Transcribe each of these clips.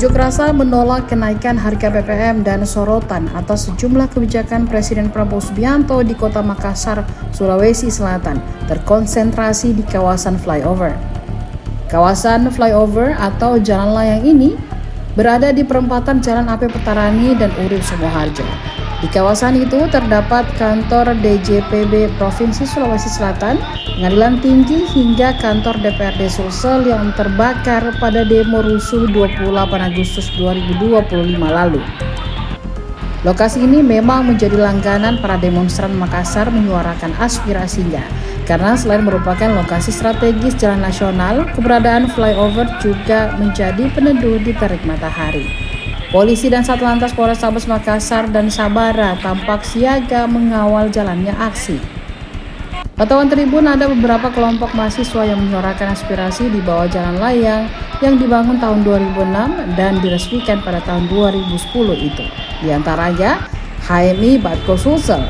Unjuk rasa menolak kenaikan harga BBM dan sorotan atas sejumlah kebijakan Presiden Prabowo Subianto di Kota Makassar, Sulawesi Selatan terkonsentrasi di kawasan flyover. Kawasan flyover atau jalan layang ini berada di perempatan Jalan AP Petarani dan Urip Sumoharjo. Di kawasan itu terdapat kantor DJPB Provinsi Sulawesi Selatan, Pengadilan Tinggi hingga kantor DPRD Sulsel yang terbakar pada demo rusuh 28 Agustus 2025 lalu. Lokasi ini memang menjadi langganan para demonstran Makassar menyuarakan aspirasinya, karena selain merupakan lokasi strategis jalan nasional, keberadaan flyover juga menjadi peneduh di terik matahari. Polisi dan Satlantas Polrestabes Makassar dan Sabara tampak siaga mengawal jalannya aksi. Pantauan Tribun ada beberapa kelompok mahasiswa yang menyuarakan aspirasi di bawah jalan layang yang dibangun tahun 2006 dan diresmikan pada tahun 2010 itu. Di antaranya HMI Batko Sulsel.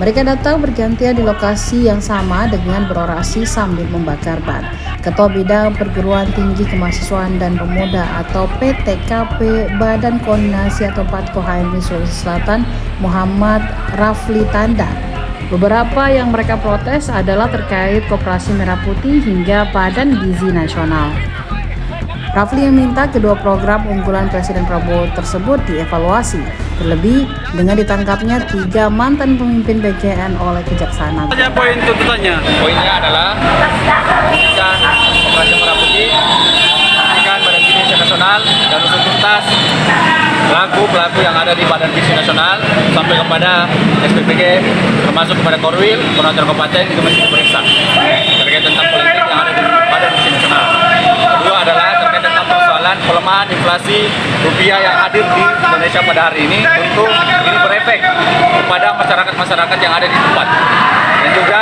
Mereka datang bergantian di lokasi yang sama dengan berorasi sambil membakar ban. Ketua Bidang Perguruan Tinggi Kemahasiswaan dan Pemuda atau PTKP Badan Koordinasi atau PATKO HMI Sulawesi Selatan, Muhammad Rafli Tanda. Beberapa yang mereka protes adalah terkait Koperasi Merah Putih hingga Badan Gizi Nasional. Rafli meminta kedua program unggulan Presiden Prabowo tersebut dievaluasi, terlebih dengan ditangkapnya 3 mantan pemimpin BGN oleh Kejaksaan Agung. Poin tuntutannya? Poinnya adalah menghentikan Koperasi Merah Putih, menghentikan Badan Gizi Nasional, dan usut tuntas pelaku yang ada di Badan Gizi Nasional sampai kepada SPPG, termasuk kepada Korwil, Koordinator Kabupaten, juga masih diperiksa terkait tentang politik yang ada di Badan Gizi Nasional. Kedua adalah terkait tentang persoalan pelemahan inflasi rupiah yang hadir di Indonesia pada hari ini, tentu ini berefek kepada masyarakat yang ada di tempat. Dan juga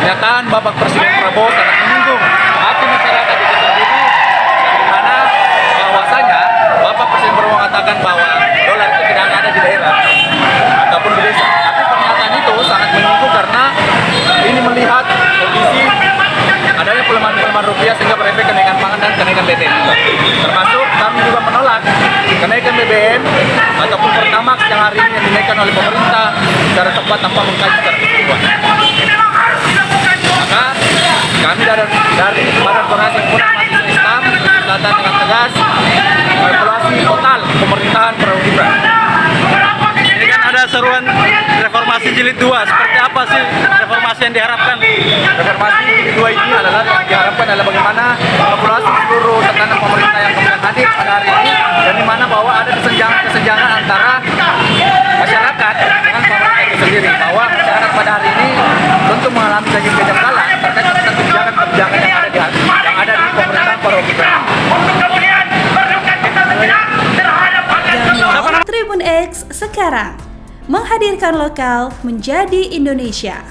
pernyataan Bapak Presiden Prabowo sangat menyinggung hati masyarakat itu sendiri, yang dimana bahwasanya Bapak Presiden Prabowo mengatakan bahwa dolar itu tidak ada di daerah ataupun di desa. Tapi pernyataan itu sangat menyinggung karena ini melihat kondisi adanya pelemahan rupiah sehingga berefek kenaikan pangan dan kenaikan BBM juga. Termasuk kami juga menolak kenaikan BBM ataupun Pertamax yang hari ini dinaikkan oleh pemerintah secara tepat tanpa mengkaji secara keseluruhan. Maka kami dari Badan Koordinasi Pemuda Mahasiswa Islam Selatan dengan tegas evaluasi total pemerintahan Prabowo Gibran. Ini kan ada seruan reformasi jilid 2. Seperti apa sih reformasi yang diharapkan? Reformasi jilid 2 ini adalah yang diharapkan adalah bagaimana evaluasi seluruh tekanan pemerintah yang kemudian hadir pada hari ini, dan di mana bahwa ada kesenjangan antara masyarakat dengan pemerintah itu sendiri, bahwa masyarakat pada hari ini tentu mengalami kejanggalan terkait dengan kebijakan yang ada di pemerintahan Prabowo Gibran. Tribun X sekarang menghadirkan lokal menjadi Indonesia.